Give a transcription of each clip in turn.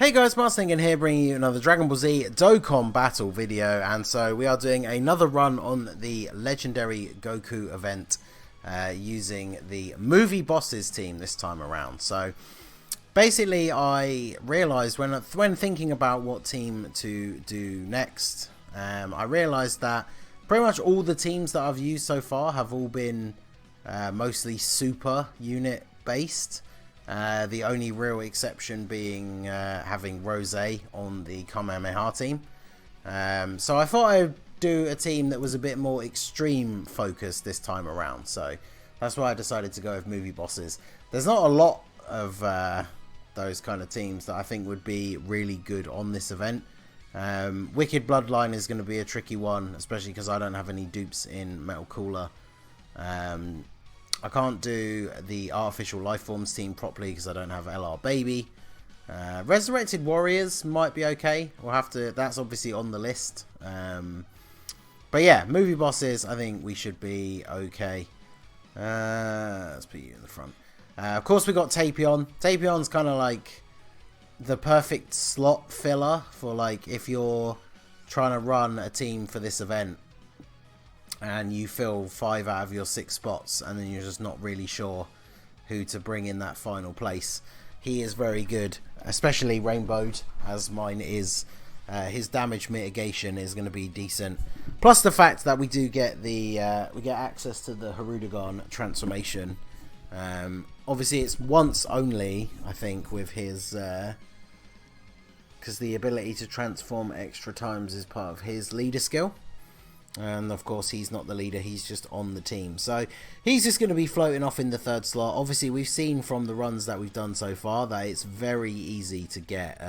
Hey guys, Ningen here, bringing you another Dragon Ball Z Dokkan battle video, and so we are doing another run on the legendary Goku event using the movie bosses team this time around. So basically I realised when thinking about what team to do next, I realised that pretty much all the teams that I've used so far have all been mostly super unit based. The only real exception being having Rose on the Kamehameha team. So I thought I'd do a team that was a bit more extreme focused this time around. So that's why I decided to go with movie bosses. There's not a lot of those kind of teams that I think would be really good on this event. Wicked Bloodline is going to be a tricky one, especially because I don't have any dupes in Metal Cooler. I can't do the Artificial Lifeforms team properly because I don't have LR Baby. Resurrected Warriors might be okay. We'll have to. That's obviously on the list. But yeah, movie bosses, I think we should be okay. Let's put you in the front. Of course, we got Tapion. Tapion's kind of like the perfect slot filler for like if you're trying to run a team for this event and you fill 5 out of your 6 spots and then you're just not really sure who to bring in that final place. He is very good, especially rainbowed as mine is. His damage mitigation is going to be decent, plus the fact that we do get the we get access to the Harudagon transformation. Obviously it's once only, I think, with his because the ability to transform extra times is part of his leader skill. And of course he's not the leader, he's just on the team, so he's just going to be floating off in the 3rd slot. Obviously we've seen from the runs that we've done so far that it's very easy to get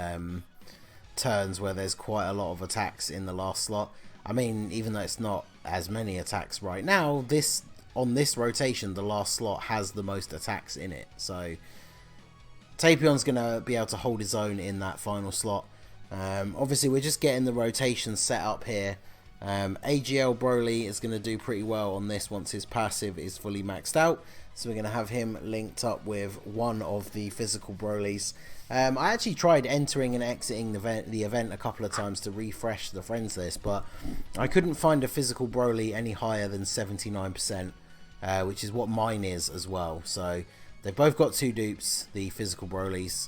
turns where there's quite a lot of attacks in the last slot. I mean, even though it's not as many attacks right now, on this rotation the last slot has the most attacks in it, so Tapion's going to be able to hold his own in that final slot. Obviously we're just getting the rotation set up here. AGL Broly is going to do pretty well on this once his passive is fully maxed out. So we're going to have him linked up with one of the physical Brolys. I actually tried entering and exiting the event a couple of times to refresh the friends list, but I couldn't find a physical Broly any higher than 79%, which is what mine is as well. So they've both got 2 dupes, the physical Brolys,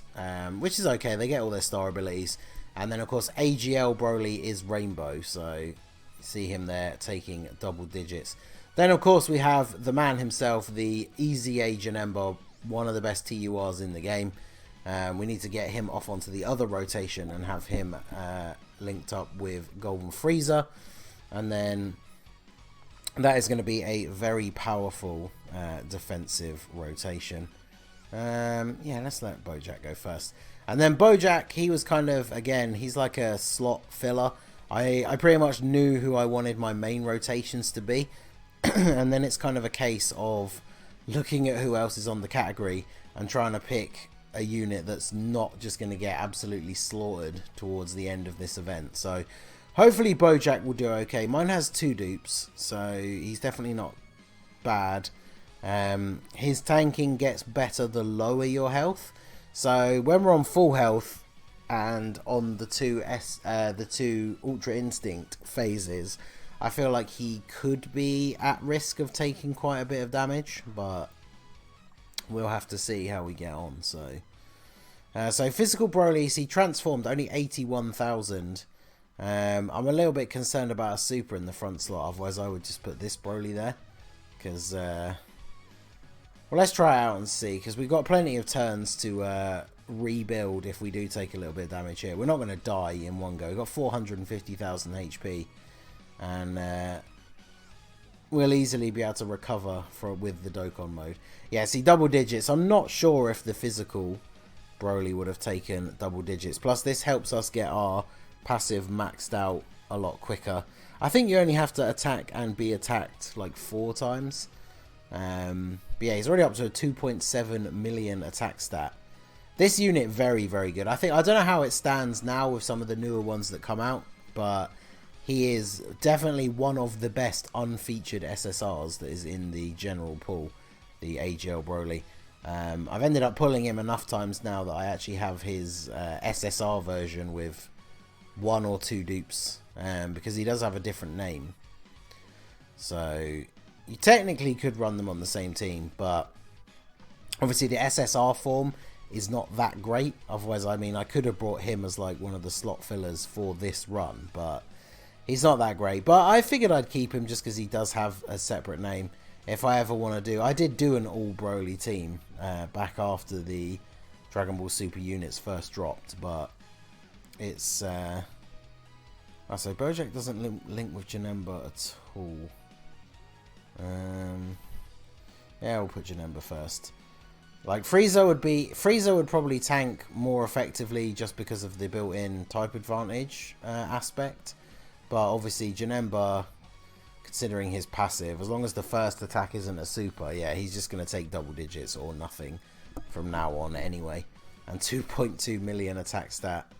which is okay. They get all their star abilities. And then of course AGL Broly is rainbow, so see him there taking double digits. Then of course we have the man himself, the Easy Agent Ember, one of the best TURs in the game. We need to get him off onto the other rotation and have him linked up with Golden Frieza, and then that is going to be a very powerful defensive rotation. Yeah, let's let Bojack go first. And then Bojack, he was kind of, again, he's like a slot filler. I pretty much knew who I wanted my main rotations to be, and then it's kind of a case of looking at who else is on the category and trying to pick a unit that's not just going to get absolutely slaughtered towards the end of this event. So hopefully Bojack will do okay. Mine has 2 dupes, so he's definitely not bad. His tanking gets better the lower your health, so when we're on full health and on the two Ultra Instinct phases, I feel like he could be at risk of taking quite a bit of damage, but we'll have to see how we get on. So physical Broly's, he transformed only 81,000. I'm a little bit concerned about a super in the front slot, otherwise I would just put this Broly there, because well, let's try it out and see, because we've got plenty of turns to rebuild if we do take a little bit of damage here. We're not going to die in one go. We've got 450,000 HP, and we'll easily be able to recover with the Dokkan mode. Yeah, see, double digits. I'm not sure if the physical Broly would have taken double digits. Plus, this helps us get our passive maxed out a lot quicker. I think you only have to attack and be attacked like 4 times. But yeah, he's already up to a 2.7 million attack stat. This unit, very, very good. I don't know how it stands now with some of the newer ones that come out, but he is definitely one of the best unfeatured SSRs that is in the general pool, the AGL Broly. I've ended up pulling him enough times now that I actually have his SSR version with 1 or 2 dupes, because he does have a different name. So you technically could run them on the same team, but obviously the SSR form is not that great. Otherwise, I mean, I could have brought him as like one of the slot fillers for this run, but he's not that great. But I figured I'd keep him just because he does have a separate name. If I ever want to do, I did do an all Broly team back after the Dragon Ball Super units first dropped, but it's I say Bojack doesn't link with Janemba at all. Yeah, we'll put Janemba first. Like Frieza would probably tank more effectively just because of the built-in type advantage aspect, but obviously Janemba, considering his passive, as long as the first attack isn't a super, yeah, he's just going to take double digits or nothing from now on anyway. And 2.2 million attack stat,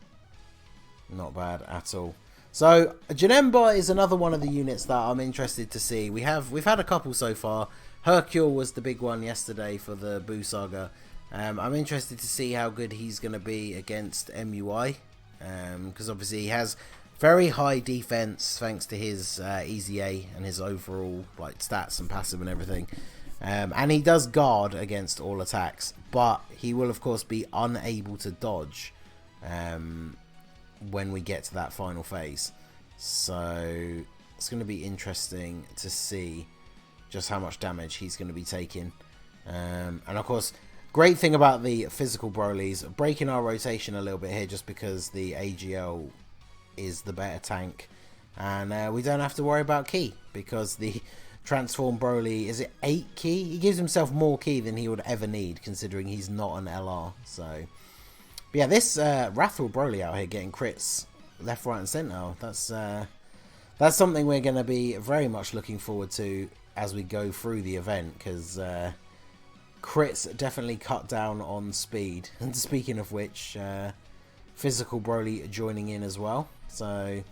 not bad at all. So Janemba is another one of the units that I'm interested to see. We've had a couple so far. Hercule was the big one yesterday for the Buu Saga. I'm interested to see how good he's going to be against MUI, because obviously he has very high defense thanks to his Easy A and his overall like stats and passive and everything. And he does guard against all attacks, but he will of course be unable to dodge when we get to that final phase. So it's going to be interesting to see just how much damage he's going to be taking. And of course, great thing about the physical Brolys, breaking our rotation a little bit here just because the AGL is the better tank, and we don't have to worry about ki because the transform Broly, is it 8 ki? He gives himself more ki than he would ever need considering he's not an LR. So but yeah, this Wrathful Broly out here getting crits left, right and centre, that's something we're going to be very much looking forward to as we go through the event, because crits definitely cut down on speed. And speaking of which, physical Broly joining in as well. So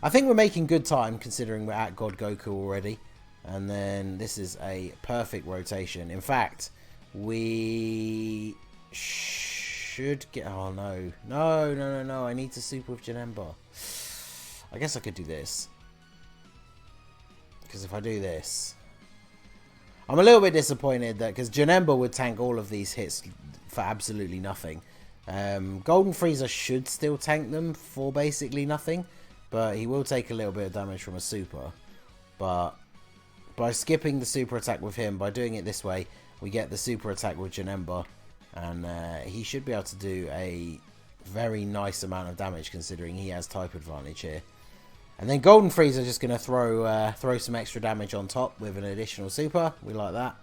I think we're making good time considering we're at God Goku already. And then this is a perfect rotation. In fact, we should get... Oh, no. No. I need to super with Janemba. I guess I could do this. Because if I do this... I'm a little bit disappointed that... Because Janemba would tank all of these hits for absolutely nothing. Golden Frieza should still tank them for basically nothing, but he will take a little bit of damage from a super. But by skipping the super attack with him, by doing it this way, we get the super attack with Janemba, and he should be able to do a very nice amount of damage considering he has type advantage here. And then Golden Frieza just going to throw some extra damage on top with an additional super. We like that.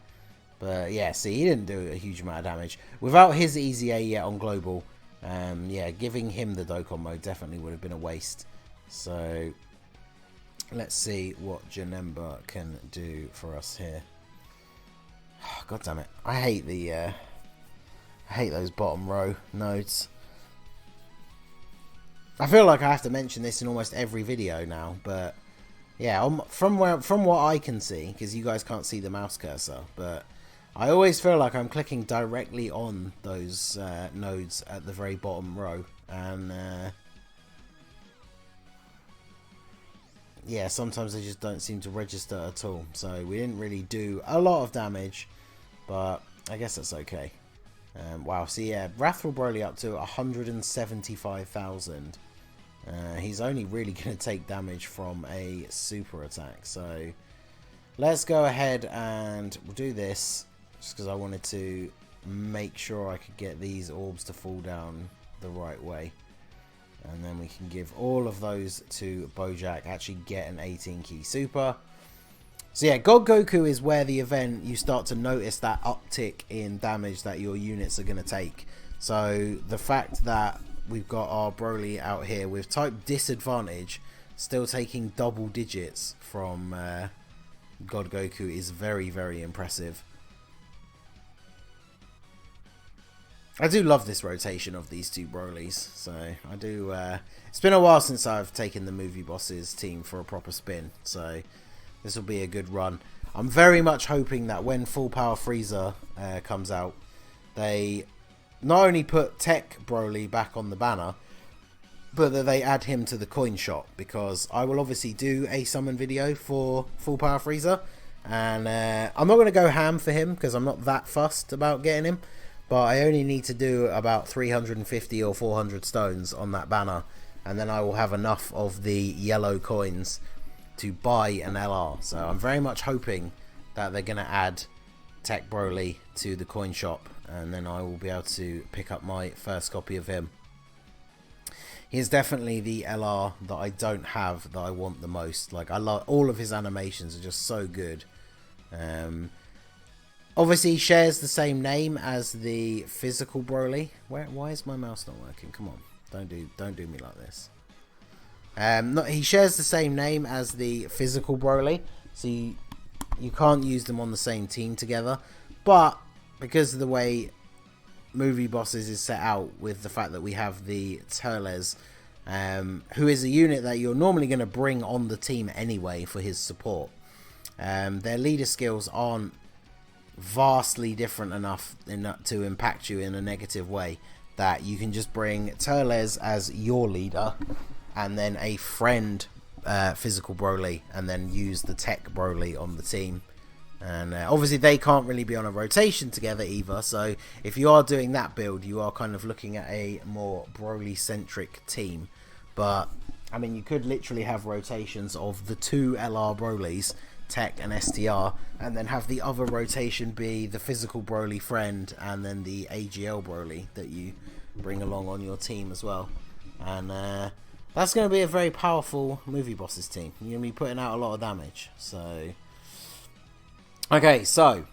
But yeah, see, he didn't do a huge amount of damage. Without his Easy A yet on Global, yeah, giving him the Dokkan mode definitely would have been a waste. So, let's see what Janemba can do for us here. God damn it. I hate those bottom row nodes. I feel like I have to mention this in almost every video now, but yeah, from what I can see, because you guys can't see the mouse cursor, but I always feel like I'm clicking directly on those nodes at the very bottom row, and yeah, sometimes they just don't seem to register at all. So we didn't really do a lot of damage, but I guess that's okay. Wow, so yeah, Wrathful Broly up to 175,000. He's only really going to take damage from a super attack, so let's go ahead and we'll do this. Just because I wanted to make sure I could get these orbs to fall down the right way. And then we can give all of those to Bojack, actually get an 18 key super. So yeah, God Goku is where the event you start to notice that uptick in damage that your units are going to take. So the fact that we've got our Broly out here with type disadvantage still taking double digits from God Goku is very, very impressive. I do love this rotation of these two Brolys, so I do, it's been a while since I've taken the Movie Bosses team for a proper spin, so this will be a good run. I'm very much hoping that when Full Power Frieza comes out, they not only put Tech Broly back on the banner, but that they add him to the coin shop, because I will obviously do a summon video for Full Power Frieza, and I'm not going to go ham for him because I'm not that fussed about getting him, but I only need to do about 350 or 400 stones on that banner, and then I will have enough of the yellow coins to buy an LR. So I'm very much hoping that they're going to add Tech Broly to the coin shop, and then I will be able to pick up my first copy of him. He's definitely the LR that I don't have that I want the most. Like, I love all of his animations, are just so good. Obviously he shares the same name as the physical Broly. Why is my mouse not working? Come on, don't do me like this. He shares the same name as the physical Broly, so you can't use them on the same team together. But because of the way Movie Bosses is set out, with the fact that we have the Turles, who is a unit that you're normally going to bring on the team anyway for his support. Their leader skills aren't vastly different enough to impact you in a negative way, that you can just bring Turles as your leader and then a friend physical Broly, and then use the Tech Broly on the team. And obviously they can't really be on a rotation together either, so if you are doing that build, you are kind of looking at a more Broly centric team. But I mean, you could literally have rotations of the two LR Brolys, Tech and STR, and then have the other rotation be the physical Broly friend and then the AGL Broly that you bring along on your team as well. And that's going to be a very powerful Movie Bosses team. You're going to be putting out a lot of damage. So, okay, so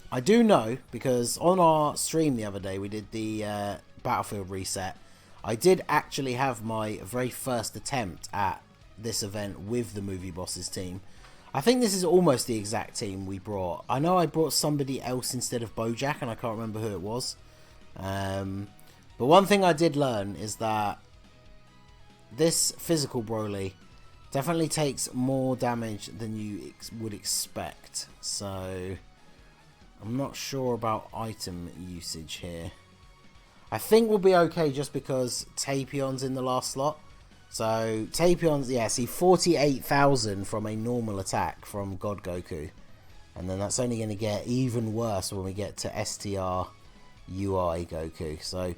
I do know, because on our stream the other day we did the Battlefield reset, I did actually have my very first attempt at this event with the Movie Bosses team. I think this is almost the exact team we brought. I know I brought somebody else instead of Bojack, and I can't remember who it was. But one thing I did learn is that this physical Broly definitely takes more damage than you would expect. So I'm not sure about item usage here. I think we'll be okay just because Tapion's in the last slot. So Tapion's, yeah, see, 48,000 from a normal attack from God Goku. And then that's only going to get even worse when we get to STR UI Goku. So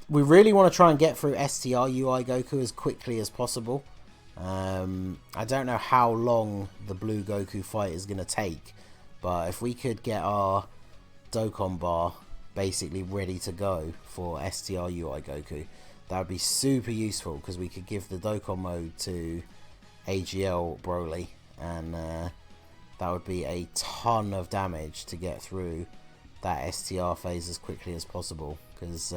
we really want to try and get through STR UI Goku as quickly as possible. I don't know how long the blue Goku fight is going to take, but if we could get our Dokkan bar basically ready to go for STR UI Goku, that would be super useful, because we could give the Dokkan mode to AGL Broly, and that would be a ton of damage to get through that STR phase as quickly as possible, because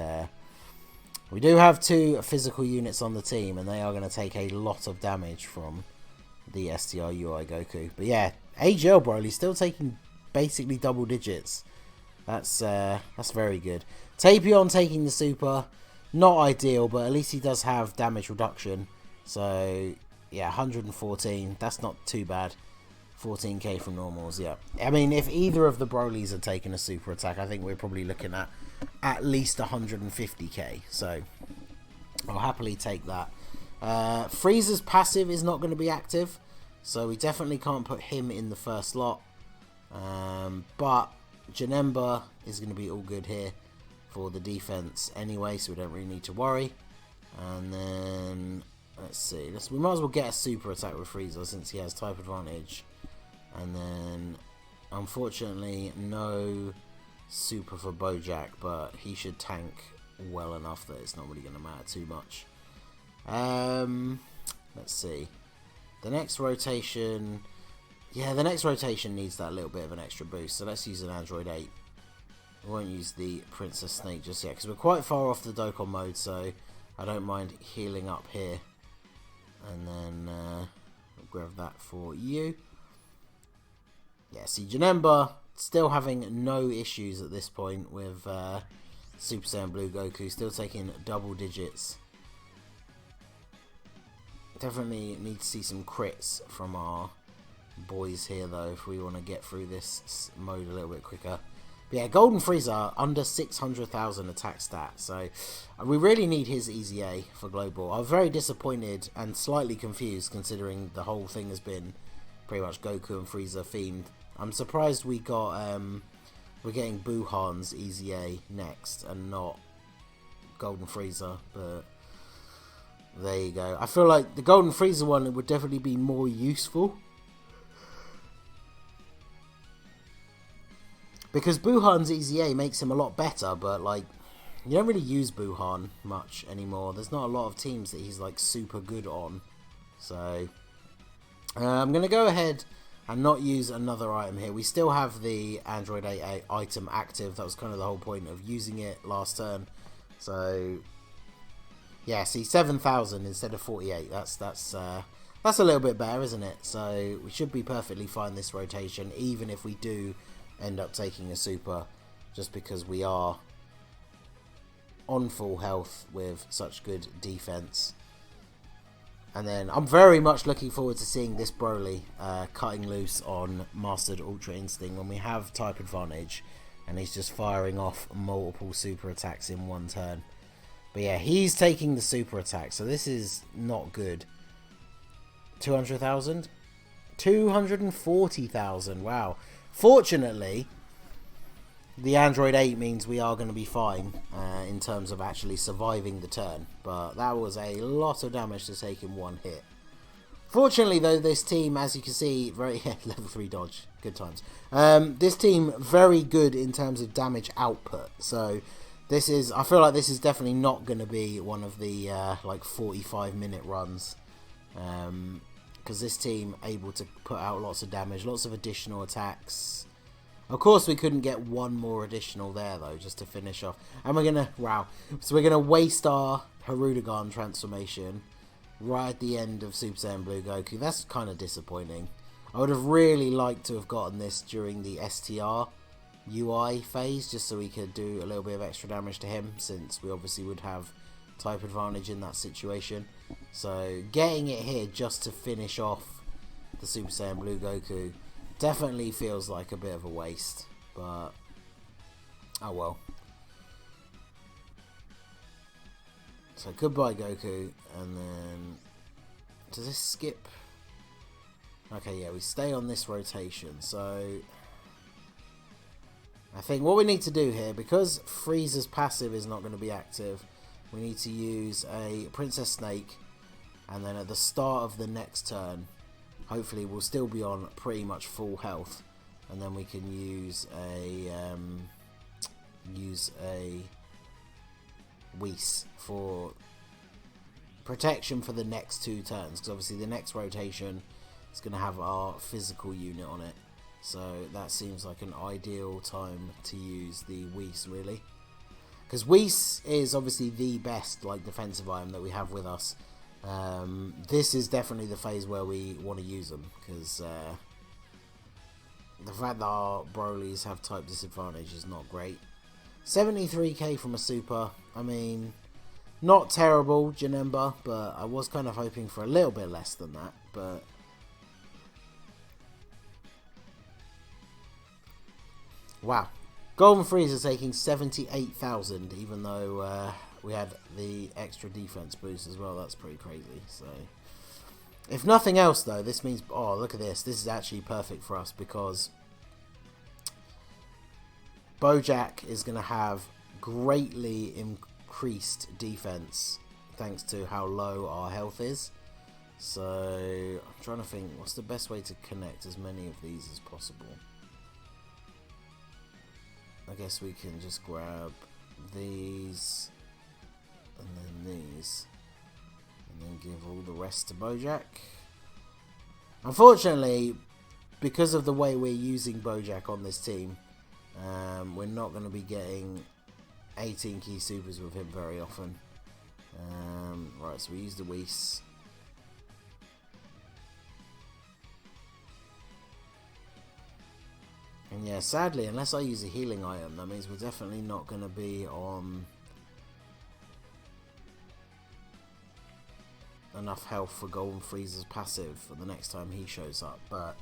we do have two physical units on the team, and they are going to take a lot of damage from the STR UI Goku. But yeah, AGL Broly still taking basically double digits. That's very good. Tapion taking the super, not ideal, but at least he does have damage reduction. So yeah, 114, that's not too bad. 14k from normals, yeah. I mean, if either of the Brolys had taken a super attack, I think we're probably looking at least 150k. So I'll happily take that. Frieza's passive is not going to be active, so we definitely can't put him in the first lot. But Janemba is going to be all good here for the defense anyway, so we don't really need to worry. And then let's see, we might as well get a super attack with Frieza since he has type advantage. And then unfortunately no super for Bojack, but he should tank well enough that it's not really going to matter too much. Let's see, the next rotation, yeah, the next rotation needs that little bit of an extra boost, so let's use an Android 8. We won't use the Princess Snake just yet, because we're quite far off the Dokkan mode, so I don't mind healing up here. And then we'll grab that for you. Yeah, see, Janemba still having no issues at this point with Super Saiyan Blue Goku, still taking double digits. Definitely need to see some crits from our boys here, though, if we want to get through this mode a little bit quicker. But yeah, Golden Frieza under 600,000 attack stat, so we really need his easy A for global. I was very disappointed and slightly confused considering the whole thing has been pretty much Goku and Frieza themed. I'm surprised we got we're getting Buhan's easy A next and not Golden Frieza, but there you go. I feel like the Golden Frieza one would definitely be more useful, because Buhan's easy A makes him a lot better, but like you don't really use Buhan much anymore. There's not a lot of teams that he's like super good on. So I'm going to go ahead and not use another item here. We still have the Android 8 item active. That was kind of the whole point of using it last turn. So yeah, see, 7,000 instead of 48. That's a little bit better, isn't it? So we should be perfectly fine this rotation, even if we do end up taking a super, just because we are on full health with such good defense. And then I'm very much looking forward to seeing this Broly cutting loose on Mastered Ultra Instinct when we have type advantage and he's just firing off multiple super attacks in one turn. But yeah, he's taking the super attack, so this is not good. 200,000? 240,000, wow. Fortunately, the Android 8 means we are going to be fine in terms of actually surviving the turn. But that was a lot of damage to take in one hit. Fortunately, though, this team, as you can see, very level 3 dodge, good times. This team, very good in terms of damage output. So this is, I feel like this is definitely not going to be one of the like 45-minute runs. Because this team able to put out lots of damage, lots of additional attacks. Of course, we couldn't get one more additional there, though, just to finish off. And we're going to, wow. So we're going to waste our Hirudegarn transformation right at the end of Super Saiyan Blue Goku. That's kind of disappointing. I would have really liked to have gotten this during the STR UI phase, just so we could do a little bit of extra damage to him, since we obviously would have type advantage in that situation. So getting it here just to finish off the Super Saiyan Blue Goku definitely feels like a bit of a waste, but oh well. So goodbye Goku, and then does this skip? Okay, yeah, we stay on this rotation. So I think what we need to do here, because Frieza's passive is not going to be active, we need to use a Princess Snake, and then at the start of the next turn, hopefully we'll still be on pretty much full health, and then we can use a Whis for protection for the next 2 turns, because obviously the next rotation is going to have our physical unit on it, so that seems like an ideal time to use the Whis, really, because Whis is obviously the best like defensive item that we have with us. This is definitely the phase where we want to use them, because the fact that our Brolys have type disadvantage is not great. 73k from a super, I mean, not terrible, Janemba, but I was kind of hoping for a little bit less than that, but wow. Golden Frieza taking 78,000, even though we had the extra defense boost as well. That's pretty crazy. So, if nothing else, though, this means, oh, look at this. This is actually perfect for us, because Bojack is going to have greatly increased defense thanks to how low our health is. So, I'm trying to think, what's the best way to connect as many of these as possible? I guess we can just grab these and then these, and then give all the rest to Bojack. Unfortunately, because of the way we're using Bojack on this team, we're not going to be getting 18 key supers with him very often. Right, so we use the Whis. And yeah, sadly, unless I use a healing item, that means we're definitely not going to be on enough health for Golden Frieza's passive for the next time he shows up. But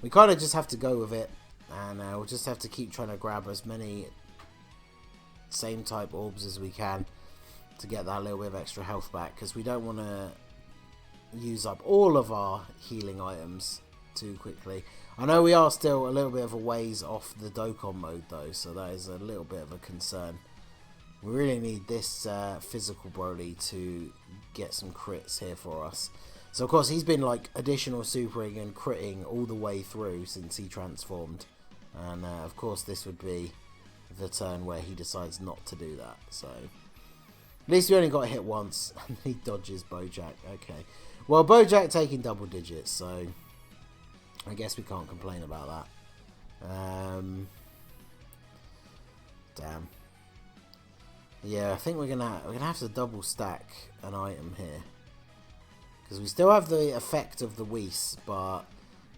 we kind of just have to go with it. And we'll just have to keep trying to grab as many same type orbs as we can to get that little bit of extra health back, because we don't want to use up all of our healing items too quickly. I know we are still a little bit of a ways off the Dokkan mode though, so that is a little bit of a concern. We really need this physical Broly to get some crits here for us. So of course he's been like additional supering and critting all the way through since he transformed, and of course this would be the turn where he decides not to do that. So at least we only got hit once and he dodges Bojack. Okay, well, Bojack taking double digits, so I guess we can't complain about that. Damn. Yeah, I think we're gonna have to double stack an item here, because we still have the effect of the Whis, but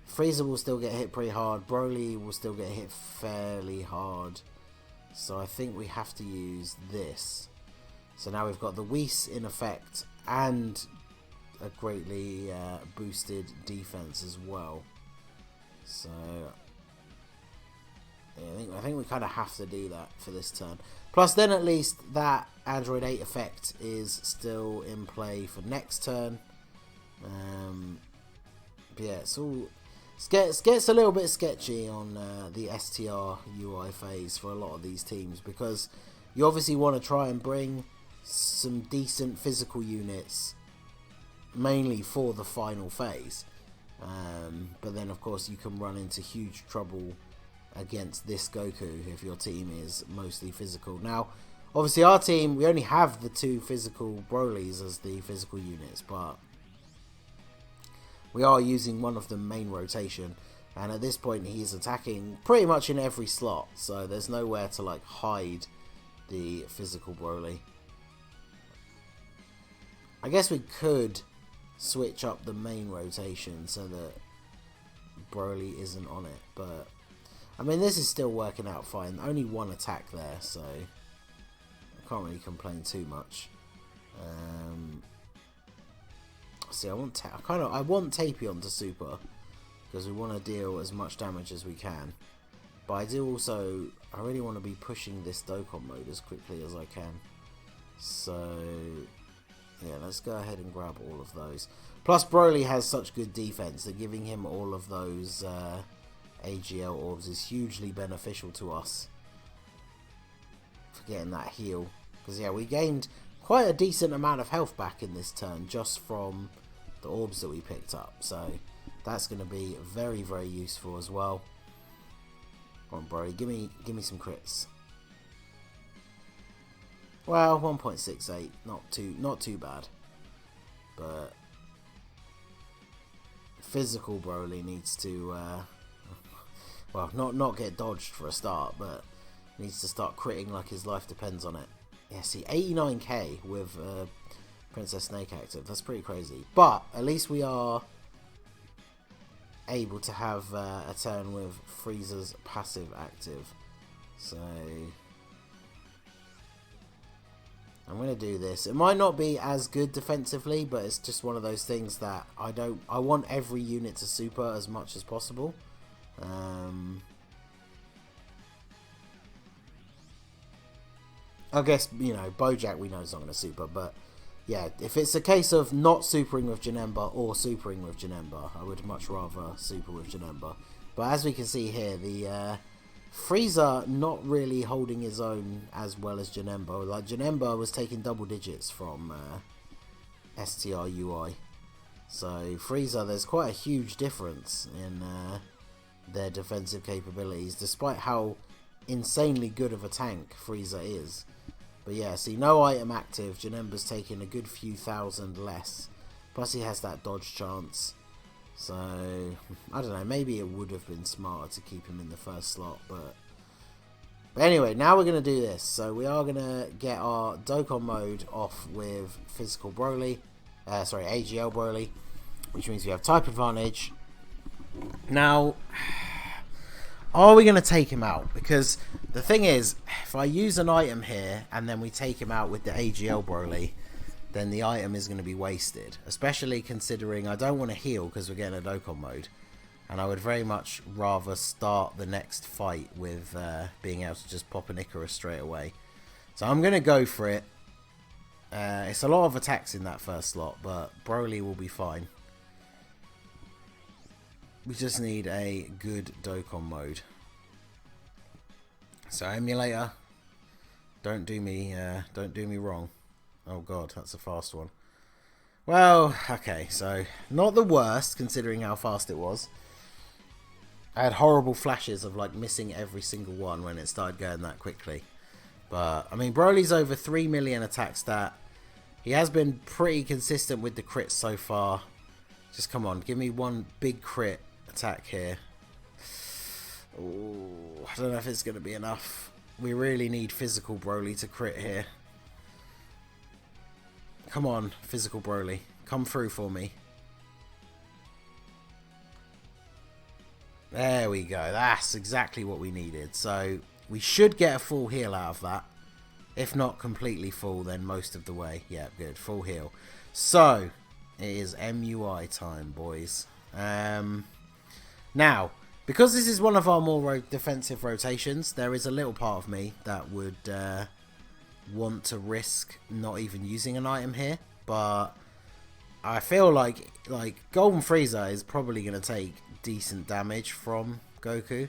Frieza will still get hit pretty hard. Broly will still get hit fairly hard. So I think we have to use this. So now we've got the Whis in effect and a greatly boosted defense as well. So yeah, I think we kind of have to do that for this turn. Plus then at least that Android 8 effect is still in play for next turn. But yeah, it's all... It gets a little bit sketchy on the STR UI phase for a lot of these teams, because you obviously want to try and bring some decent physical units mainly for the final phase, but then of course you can run into huge trouble against this Goku if your team is mostly physical. Now obviously our team, we only have the 2 physical Brolys as the physical units, but we are using one of the main rotation, and at this point he's attacking pretty much in every slot, so there's nowhere to like hide the physical Broly. I guess we could switch up the main rotation so that Broly isn't on it, but I mean this is still working out fine. Only one attack there, so I can't really complain too much. See, I want Tapion to super, because we want to deal as much damage as we can. But I really want to be pushing this Dokkan mode as quickly as I can. So yeah, let's go ahead and grab all of those. Plus Broly has such good defense that giving him all of those AGL orbs is hugely beneficial to us for getting that heal. Because yeah, we gained quite a decent amount of health back in this turn just from the orbs that we picked up, so that's going to be very, very useful as well. Come on, Broly, give me some crits. Well, 1.68, not too bad, but physical Broly needs to well, not get dodged for a start, but needs to start critting like his life depends on it. Yeah, see, 89k with Princess Snake active. That's pretty crazy. But at least we are able to have a turn with Frieza's passive active. So I'm going to do this. It might not be as good defensively, but it's just one of those things that I want every unit to super as much as possible. I guess, you know, Bojack we know is not going to super, but yeah, if it's a case of not supering with Janemba or supering with Janemba, I would much rather super with Janemba. But as we can see here, the Frieza not really holding his own as well as Janemba. Like, Janemba was taking double digits from STR UI. So Frieza, there's quite a huge difference in their defensive capabilities, despite how insanely good of a tank Frieza is. But yeah, see, no item active. Janemba's taking a good few thousand less. Plus he has that dodge chance. So, I don't know, maybe it would have been smarter to keep him in the first slot. But anyway, now we're going to do this. So we are going to get our Dokkan mode off with physical Broly. Sorry, AGL Broly. Which means we have type advantage. Now, are we going to take him out? Because the thing is, if I use an item here and then we take him out with the AGL Broly, then the item is going to be wasted. Especially considering I don't want to heal because we're getting a Dokkan mode. And I would very much rather start the next fight with being able to just pop an Icarus straight away. So I'm going to go for it. It's a lot of attacks in that first slot, but Broly will be fine. We just need a good Dokkan mode. So emulator, don't do me wrong. Oh god, that's a fast one. Well, okay, so not the worst considering how fast it was. I had horrible flashes of like missing every single one when it started going that quickly. But I mean, Broly's over 3 million attack stat. He has been pretty consistent with the crits so far. Just come on, give me one big crit attack here. Ooh, I don't know if it's going to be enough. We really need physical Broly to crit here. Come on, physical Broly. Come through for me. There we go. That's exactly what we needed. So we should get a full heal out of that. If not completely full, then most of the way. Yeah, good. Full heal. So it is MUI time, boys. Now, because this is one of our more defensive rotations, there is a little part of me that would want to risk not even using an item here. But I feel like Golden Frieza is probably going to take decent damage from Goku.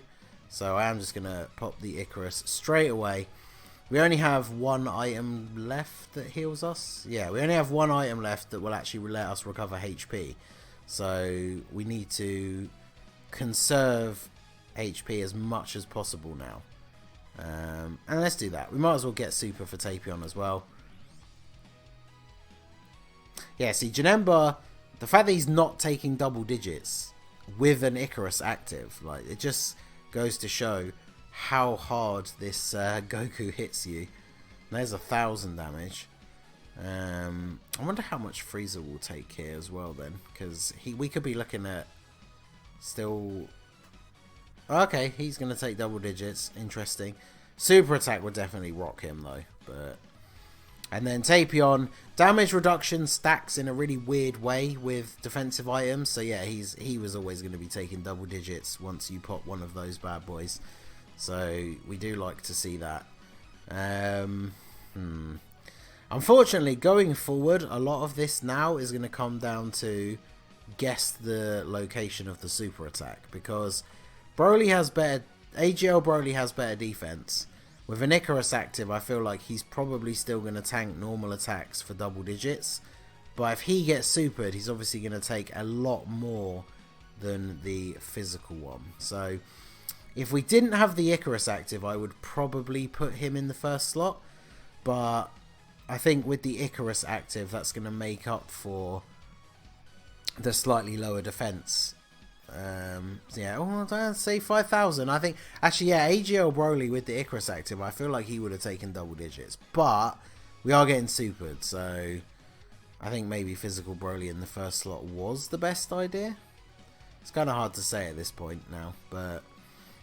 So I am just going to pop the Icarus straight away. We only have one item left that heals us. Yeah, we only have one item left that will actually let us recover HP. So we need to conserve HP as much as possible now. And let's do that. We might as well get Super for Tapion as well. Yeah, see, Janemba, the fact that he's not taking double digits with an Icarus active, like, it just goes to show how hard this Goku hits you. There's 1,000 damage. I wonder how much Frieza will take here as well then, because we could be looking at still. Okay, he's going to take double digits. Interesting. Super attack would definitely rock him though, but. And then Tapion, damage reduction stacks in a really weird way with defensive items. So yeah, he was always going to be taking double digits once you pop one of those bad boys. So we do like to see that. Unfortunately, going forward, a lot of this now is going to come down to guess the location of the super attack, because Broly has better. AGL Broly has better defense. With an Icarus active, I feel like he's probably still going to tank normal attacks for double digits. But if he gets supered, he's obviously going to take a lot more than the physical one. So if we didn't have the Icarus active, I would probably put him in the first slot. But I think with the Icarus active, that's going to make up for the slightly lower defense. Yeah, I'd say 5,000. I think, actually, yeah, AGL Broly with the Icarus active, I feel like he would have taken double digits. But we are getting supered, so I think maybe physical Broly in the first slot was the best idea. It's kind of hard to say at this point now, but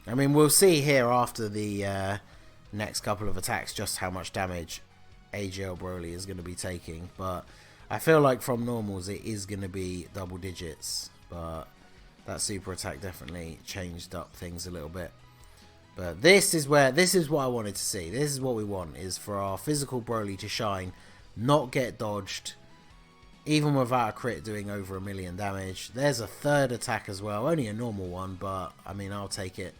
I mean, we'll see here after the next couple of attacks just how much damage AGL Broly is going to be taking. But I feel like from normals it is going to be double digits, but that super attack definitely changed up things a little bit. But this is what I wanted to see. This is what we want, is for our physical Broly to shine, not get dodged, even without a crit doing over 1 million damage. There's a third attack as well, only a normal one, but I mean, I'll take it.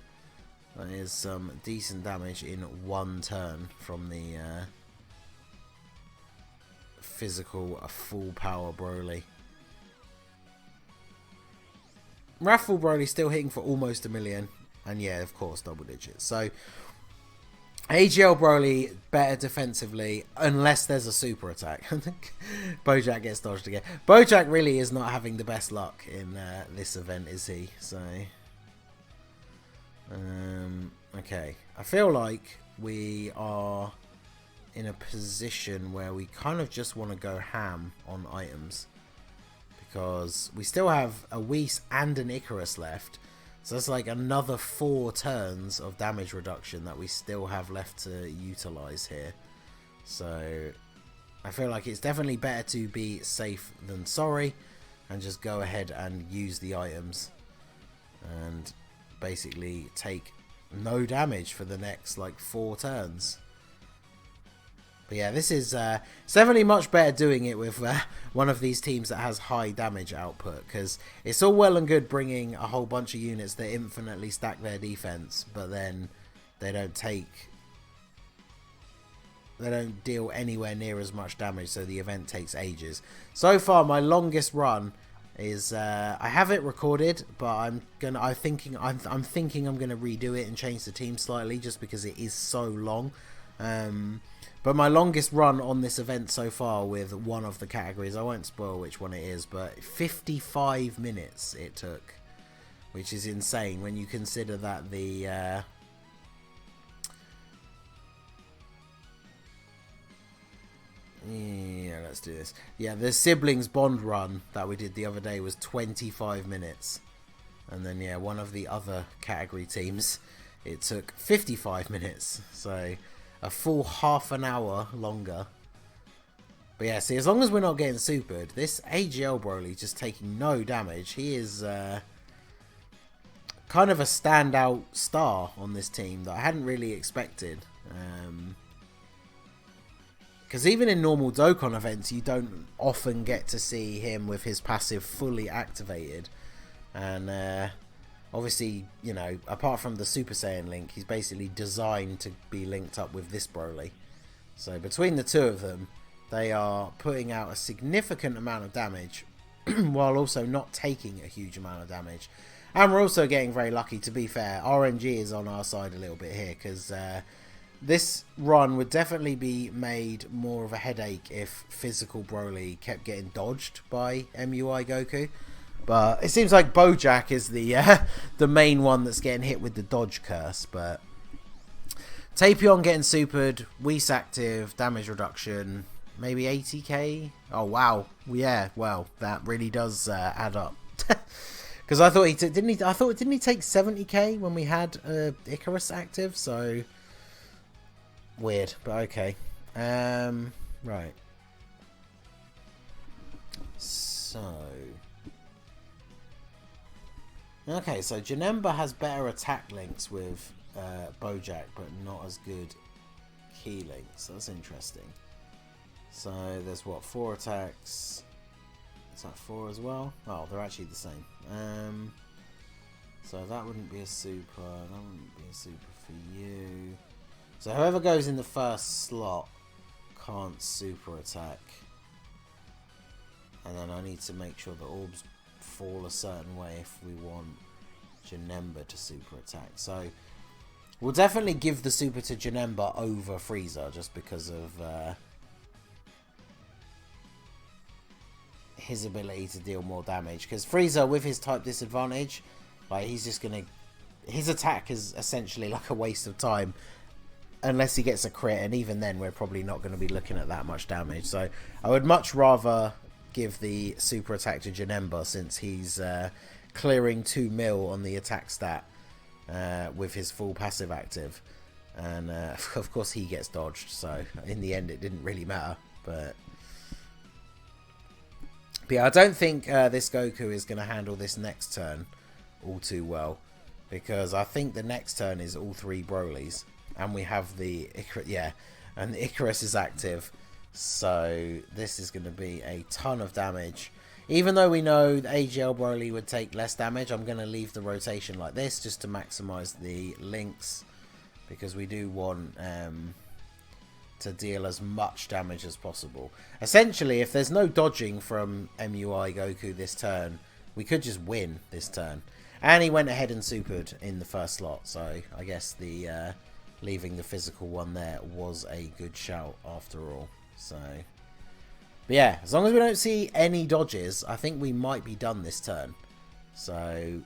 That is some decent damage in one turn from the physical full power Broly. Wrathful Broly still hitting for almost 1 million. And yeah, of course, double digits. So, AGL Broly better defensively, unless there's a super attack. Bojack gets dodged again. Bojack really is not having the best luck in this event, is he? So, okay. I feel like we are in a position where we kind of just want to go ham on items. Because we still have a Whis and an Icarus left. So that's like another 4 turns of damage reduction that we still have left to utilize here. So I feel like it's definitely better to be safe than sorry and just go ahead and use the items. and basically take no damage for the next like 4 turns. But yeah, this is it's definitely much better doing it with one of these teams that has high damage output, because it's all well and good bringing a whole bunch of units that infinitely stack their defense, but then they don't deal anywhere near as much damage, so the event takes ages. So far, my longest run is I have it recorded, but I'm thinking I'm gonna redo it and change the team slightly, just because it is so long. But my longest run on this event so far with one of the categories, I won't spoil which one it is, but 55 minutes it took, which is insane when you consider that the yeah, let's do this. Yeah, the siblings bond run that we did the other day was 25 minutes. And then, yeah, one of the other category teams, it took 55 minutes. So, a full half an hour longer. But yeah, see, as long as we're not getting supered, this AGL Broly just taking no damage. He is kind of a standout star on this team that I hadn't really expected. Because even in normal Dokkan events, you don't often get to see him with his passive fully activated. And obviously, you know, apart from the Super Saiyan link, he's basically designed to be linked up with this Broly. So between the two of them, they are putting out a significant amount of damage while also not taking a huge amount of damage. And we're also getting very lucky, to be fair. RNG is on our side a little bit here, because this run would definitely be made more of a headache if physical Broly kept getting dodged by MUI Goku. But it seems like Bojack is the main one that's getting hit with the dodge curse. But Tapion getting supered, Whis active, damage reduction, maybe 80k. Oh wow, yeah, well that really does add up. Because I thought didn't he take 70k when we had Icarus active? So weird, but okay. Right. So okay, so Janemba has better attack links with Bojack, but not as good key links. That's interesting. So there's what, 4 attacks? Is that 4 as well? Oh, they're actually the same. So that wouldn't be a super. That wouldn't be a super for you. So whoever goes in the first slot can't super attack. And then I need to make sure the orbs fall a certain way if we want Janemba to super attack. So we'll definitely give the super to Janemba over Frieza, just because of his ability to deal more damage. Because Frieza, with his type disadvantage, like, he's just gonna, his attack is essentially like a waste of time unless he gets a crit, and even then we're probably not going to be looking at that much damage. So I would much rather give the super attack to Janemba, since he's clearing 2 mil on the attack stat with his full passive active, and of course he gets dodged, so in the end it didn't really matter. But yeah, I don't think this Goku is going to handle this next turn all too well, because I think the next turn is all 3 Brolys, and we have the Icarus, yeah, and the Icarus is active. So this is going to be a ton of damage. Even though we know the AGL Broly would take less damage, I'm going to leave the rotation like this just to maximize the links, because we do want to deal as much damage as possible. Essentially, if there's no dodging from MUI Goku this turn, we could just win this turn. And he went ahead and supered in the first slot, so I guess the leaving the physical one there was a good shout after all. So, but yeah, as long as we don't see any dodges, I think we might be done this turn. So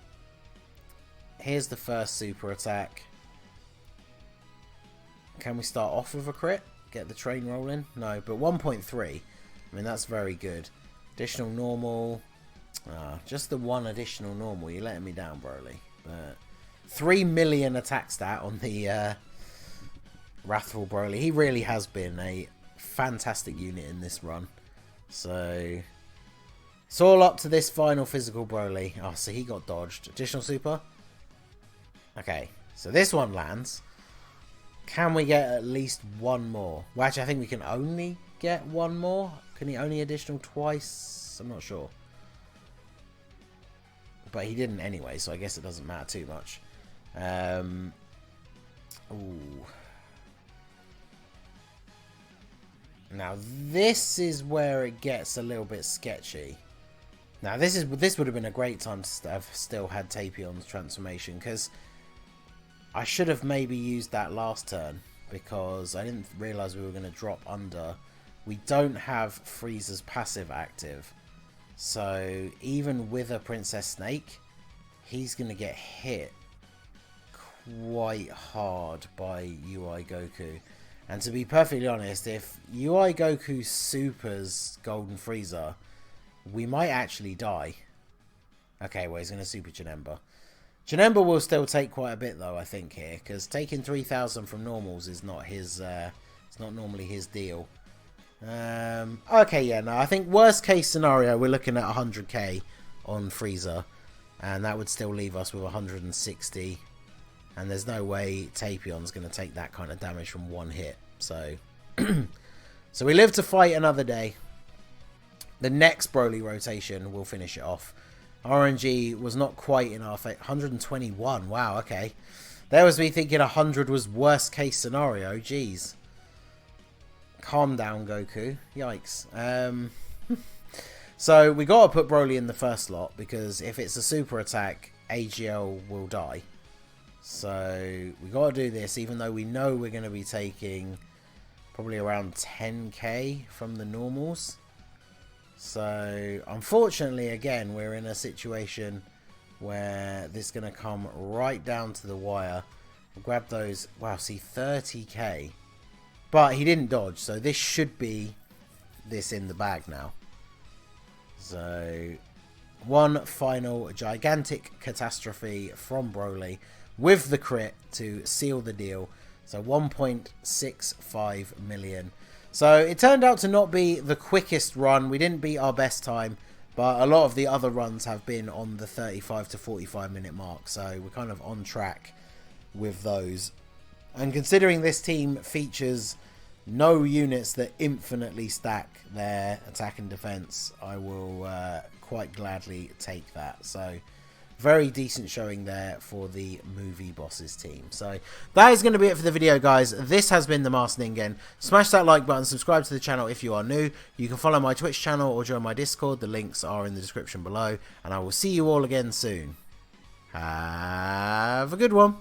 here's the first super attack. Can we start off with a crit? Get the train rolling? No, but 1.3. I mean, that's very good. Additional normal. Just the one additional normal. You're letting me down, Broly. But 3 million attack stat on the Wrathful Broly. He really has been a fantastic unit in this run. So It's all up to this final physical Broly. Oh, so he got dodged. Additional super? Okay, so this one lands. Can we get at least one more? Well, actually, I think we can only get one more. Can he only additional twice? I'm not sure. But he didn't anyway, so I guess it doesn't matter too much. Ooh. Now, this is where it gets a little bit sketchy. Now, this would have been a great time to have still had Tapion's transformation, because I should have maybe used that last turn, because I didn't realise we were going to drop under. We don't have Frieza's passive active, so even with a Princess Snake, he's going to get hit quite hard by UI Goku. And to be perfectly honest, if UI Goku supers Golden Frieza, we might actually die. Okay, well, he's going to super Janemba. Janemba will still take quite a bit, though, I think, here. Because taking 3,000 from normals is not his... it's not normally his deal. Okay, yeah, no. I think worst case scenario, we're looking at 100k on Frieza. And that would still leave us with 160. And there's no way Tapion's going to take that kind of damage from one hit. So, so we live to fight another day. The next Broly rotation will finish it off. RNG was not quite in our fate. 121. Wow, okay. There was me thinking 100 was worst case scenario. Jeez. Calm down, Goku. Yikes. So we got to put Broly in the first slot, because if it's a super attack, AGL will die. So we got to do this, even though we know we're going to be taking probably around 10k from the normals. So unfortunately, again, we're in a situation where this is going to come right down to the wire. We'll grab those. Wow, see, 30k. But he didn't dodge, so this should be this in the bag now. So one final gigantic catastrophe from Broly with the crit to seal the deal. So 1.65 million. So it turned out to not be the quickest run. We didn't beat our best time, but a lot of the other runs have been on the 35 to 45 minute mark. So we're kind of on track with those. And considering this team features no units that infinitely stack their attack and defense, I will quite gladly take that. So very decent showing there for the movie bosses team. So that is going to be it for the video, guys. This has been the Master Ningen. Smash that like button, subscribe to the channel if you are new. You can follow my Twitch channel or join my Discord. The links are in the description below, and I will see you all again soon. Have a good one.